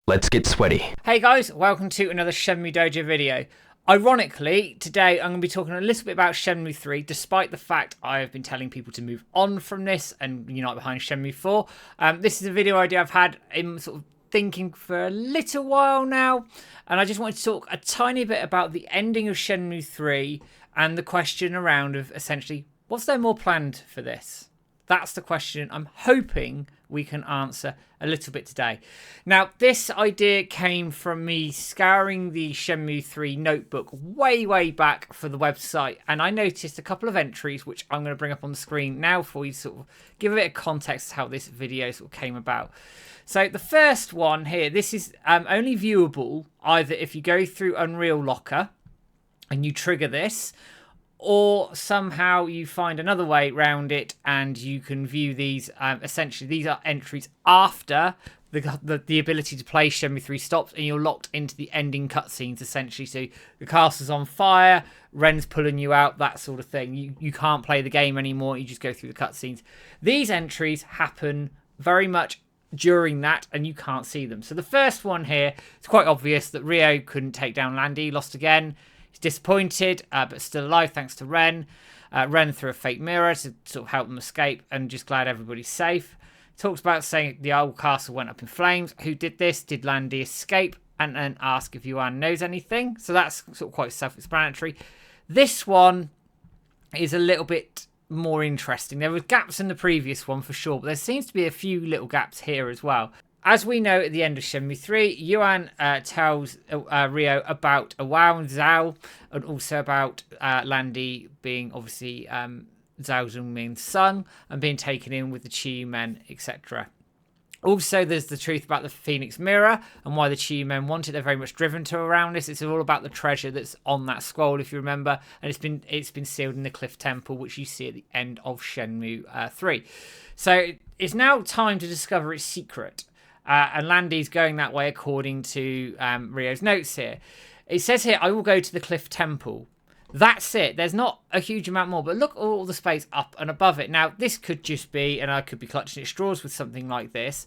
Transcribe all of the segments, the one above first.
Let's get sweaty. Hey guys, welcome to another Shenmue Dojo video. Ironically, today I'm going to be talking a little bit about Shenmue 3, despite the fact I have been telling people to move on from this and unite behind Shenmue 4. This is a video idea I've had in sort of thinking for a little while now, and I just wanted to talk a tiny bit about the ending of Shenmue 3 and the question around of essentially, was there more planned for this? That's the question I'm hoping we can answer a little bit today. Now, this idea came from me scouring the Shenmue 3 notebook way back for the website, and I noticed a couple of entries which I'm going to bring up on the screen now for you to sort of give a bit of context to how this video sort of came about. So the first one here, this is only viewable either if you go through Unreal Locker and you trigger this, or somehow you find another way around it and you can view these. Essentially, these are entries after the ability to play Shenmue 3 stops, and you're locked into the ending cutscenes, essentially. So the castle's on fire, Ren's pulling you out, that sort of thing. You can't play the game anymore, you just go through the cutscenes. These entries happen very much during that, and you can't see them. So the first one here, it's quite obvious that Ryo couldn't take down Landy, lost again. He's disappointed, but still alive thanks to Ren. Ren threw a fake mirror to sort of help them escape, and just glad everybody's safe. Talks about saying the old castle went up in flames. Who did this? Did Landy escape? And then ask if Yuan knows anything. So that's sort of quite self-explanatory. This one is a little bit more interesting. There were gaps in the previous one for sure, but there seems to be a few little gaps here as well. As we know, at the end of Shenmue 3, Yuan tells Ryo about Awao and Zhao, and also about Landy being obviously Zhao Zhongmin's son and being taken in with the Chi men, etc. Also, there's the truth about the Phoenix Mirror and why the Chi men want it. They're very much driven to around this. It's all about the treasure that's on that scroll, if you remember, and it's been sealed in the Cliff Temple, which you see at the end of Shenmue 3. So it's now time to discover its secret. And Landy's going that way according to Ryo's notes here. It says here, I will go to the Cliff Temple. That's it. There's not a huge amount more, but look at all the space up and above it. Now, this could just be, and I could be clutching at straws with something like this,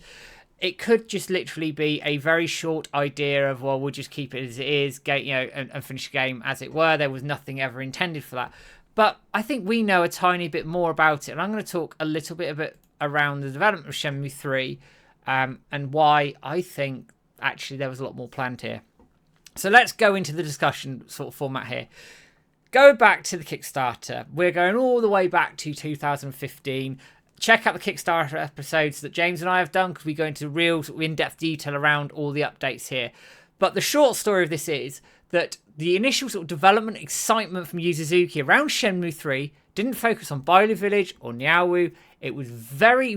it could just literally be a very short idea of, well, we'll just keep it as it is, and finish the game as it were. There was nothing ever intended for that. But I think we know a tiny bit more about it, and I'm going to talk a little bit around the development of Shenmue 3, and why I think actually there was a lot more planned here. So let's go into the discussion sort of format here. Go back to the Kickstarter. We're going all the way back to 2015. Check out the Kickstarter episodes that James and I have done, because we go into real sort of in-depth detail around all the updates here. But the short story of this is that the initial sort of development excitement from Yu Suzuki around Shenmue 3 didn't focus on Bailu Village or Niaowu. It was very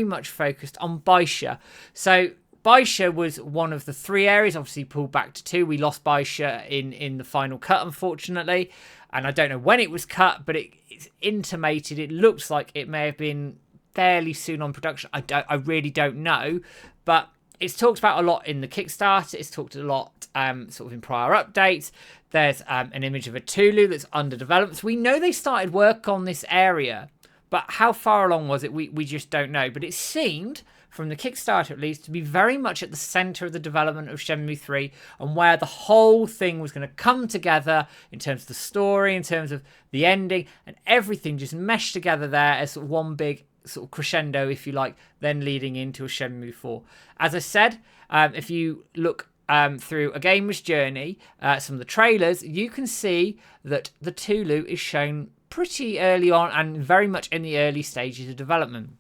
much focused on Baisha. So Baisha was one of the three areas, obviously pulled back to 2. We lost Baisha in the final cut, unfortunately. And I don't know when it was cut, but it's intimated. It looks like it may have been fairly soon on production. I really don't know. But it's talked about a lot in the Kickstarter. It's talked a lot sort of in prior updates. There's an image of a Tulu that's under development. So we know they started work on this area. But how far along was it? We just don't know. But it seemed, from the Kickstarter at least, to be very much at the centre of the development of Shenmue 3, and where the whole thing was going to come together in terms of the story, in terms of the ending, and everything just meshed together there as sort of one big sort of crescendo, if you like, then leading into a Shenmue 4. As I said, if you look through A Gamer's Journey, some of the trailers, you can see that the Tulu is shown pretty early on and very much in the early stages of development.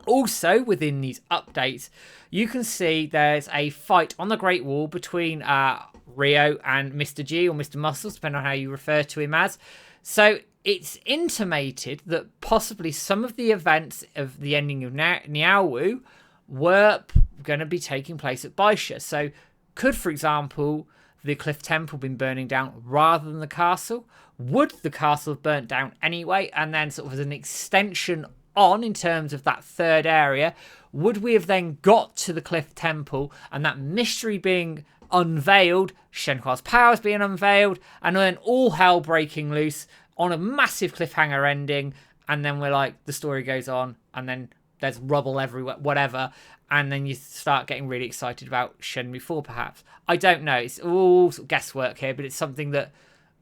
Also, within these updates, you can see there's a fight on the Great Wall between Ryo and Mr. G, or Mr. Muscles, depending on how you refer to him as. So it's intimated that possibly some of the events of the ending of Niaowu were going to be taking place at Baisha. So could, for example, the Cliff Temple been burning down rather than the castle? Would the castle have burnt down anyway, and then sort of as an extension on in terms of that third area, would we have then got to the Cliff Temple and that mystery being unveiled, Shenhua's powers being unveiled, and then all hell breaking loose on a massive cliffhanger ending, and then we're like, the story goes on, and then there's rubble everywhere, whatever, and then you start getting really excited about Shenmue 4 perhaps. I don't know. It's all sort of guesswork here, but it's something that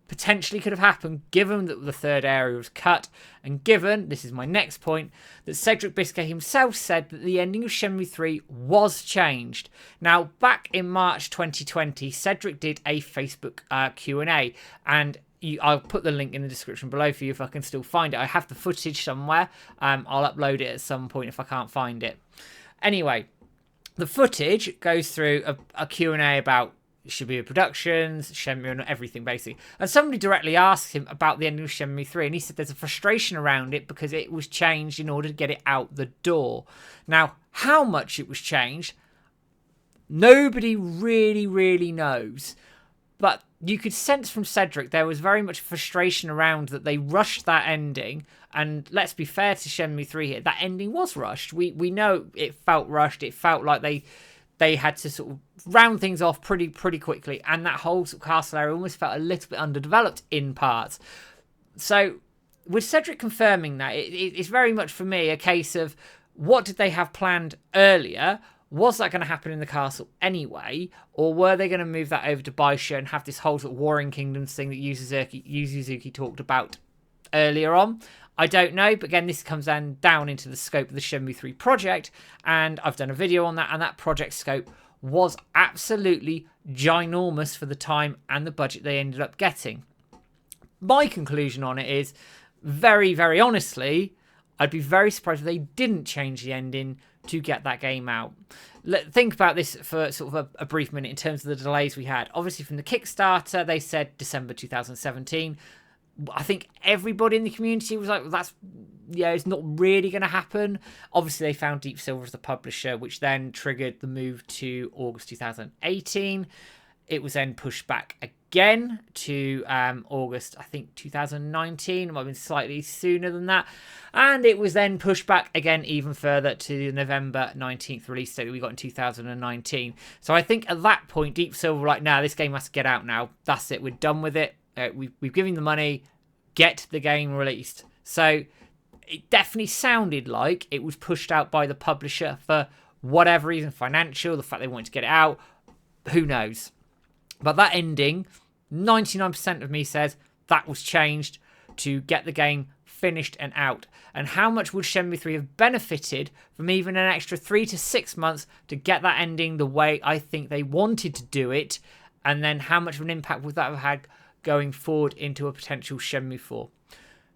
potentially could have happened given that the third area was cut, and given, this is my next point, that Cedric Biscay himself said that the ending of Shenmue 3 was changed. Now, back in March 2020, Cedric did a Facebook Q&A, and I'll put the link in the description below for you if I can still find it. I have the footage somewhere. I'll upload it at some point if I can't find it. Anyway, the footage goes through a Q&A about Shibuya Productions, Shenmue, and everything basically. And somebody directly asked him about the ending of Shenmue 3, and he said there's a frustration around it because it was changed in order to get it out the door. Now, how much it was changed, nobody really knows. But you could sense from Cedric there was very much frustration around that they rushed that ending. And let's be fair to Shenmue 3 here, that ending was rushed. We know it felt rushed. It felt like they had to sort of round things off pretty quickly, and that whole sort of castle area almost felt a little bit underdeveloped in parts. So with Cedric confirming that, it's very much for me a case of what did they have planned earlier? Was that going to happen in the castle anyway, or were they going to move that over to Baisha and have this whole sort of Warring Kingdoms thing that Yu Suzuki talked about earlier on? I don't know, but again, this comes down into the scope of the Shenmue 3 project, and I've done a video on that, and that project scope was absolutely ginormous for the time and the budget they ended up getting. My conclusion on it is, very honestly, I'd be very surprised if they didn't change the ending to get that game out. Think about this for sort of a brief minute in terms of the delays we had. Obviously, from the Kickstarter, they said December 2017. I think everybody in the community was like, well, that's, yeah, it's not really going to happen. Obviously, they found Deep Silver as the publisher, which then triggered the move to August 2018. It was then pushed back again to August, I think, 2019. It might have been slightly sooner than that. And it was then pushed back again even further to the November 19th release date that we got in 2019. So I think at that point, Deep Silver were like, nah, this game has to get out now. That's it. We're done with it. We've given the money, get the game released. So it definitely sounded like it was pushed out by the publisher for whatever reason, financial, the fact they wanted to get it out, who knows. But that ending, 99% of me says that was changed to get the game finished and out. And how much would Shenmue 3 have benefited from even an extra 3 to 6 months to get that ending the way I think they wanted to do it? And then how much of an impact would that have had going forward into a potential Shenmue 4?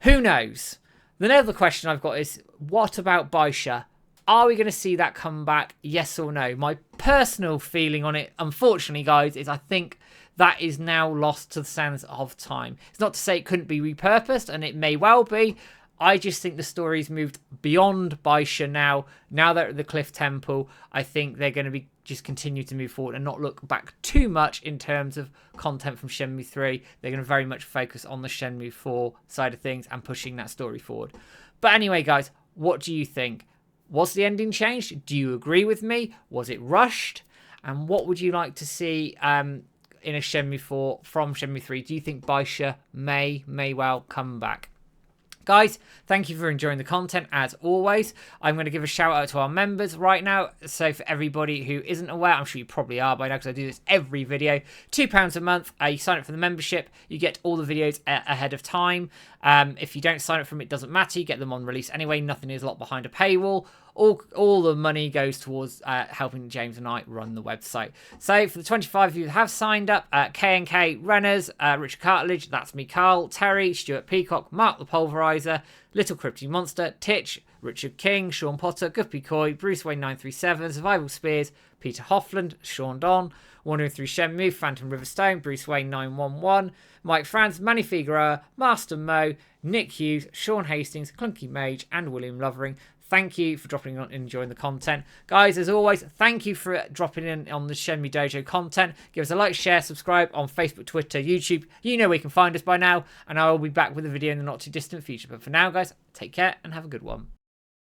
Who knows? The other question I've got is, what about Baisha? Are we going to see that come back? Yes or no? My personal feeling on it, unfortunately, guys, is I think that is now lost to the sands of time. It's not to say it couldn't be repurposed, and it may well be. I just think the story's moved beyond Baisha now. Now they're at the Cliff Temple, I think they're going to be just continue to move forward and not look back too much in terms of content from Shenmue 3. They're going to very much focus on the Shenmue 4 side of things and pushing that story forward. But anyway, guys, what do you think? Was the ending changed? Do you agree with me? Was it rushed? And what would you like to see in a Shenmue 4 from Shenmue 3? Do you think Baisha may well come back? Guys, thank you for enjoying the content as always. I'm going to give a shout out to our members right now. So for everybody who isn't aware, I'm sure you probably are by now because I do this every video. £2 a month. You sign up for the membership. You get all the videos ahead of time. If you don't sign up for them, it doesn't matter. You get them on release anyway. Nothing is locked behind a paywall. All the money goes towards helping James and I run the website. So for the 25 of you who have signed up, K&K Runners, Richard Cartledge, that's me, Carl, Terry, Stuart Peacock, Mark the Pulverizer, Little Crypty Monster, Titch, Richard King, Sean Potter, Guppy Coy, Bruce Wayne 937, Survival Spears, Peter Hoffland, Sean Don, Wandering Through Shenmue, Phantom Riverstone, Bruce Wayne 911, Mike Franz, Manny Figueroa, Master Mo, Nick Hughes, Sean Hastings, Clunky Mage, and William Lovering. Thank you for dropping on and enjoying the content. Guys, as always, thank you for dropping in on the Shenmue Dojo content. Give us a like, share, subscribe on Facebook, Twitter, YouTube. You know where you can find us by now. And I will be back with a video in the not too distant future. But for now, guys, take care and have a good one.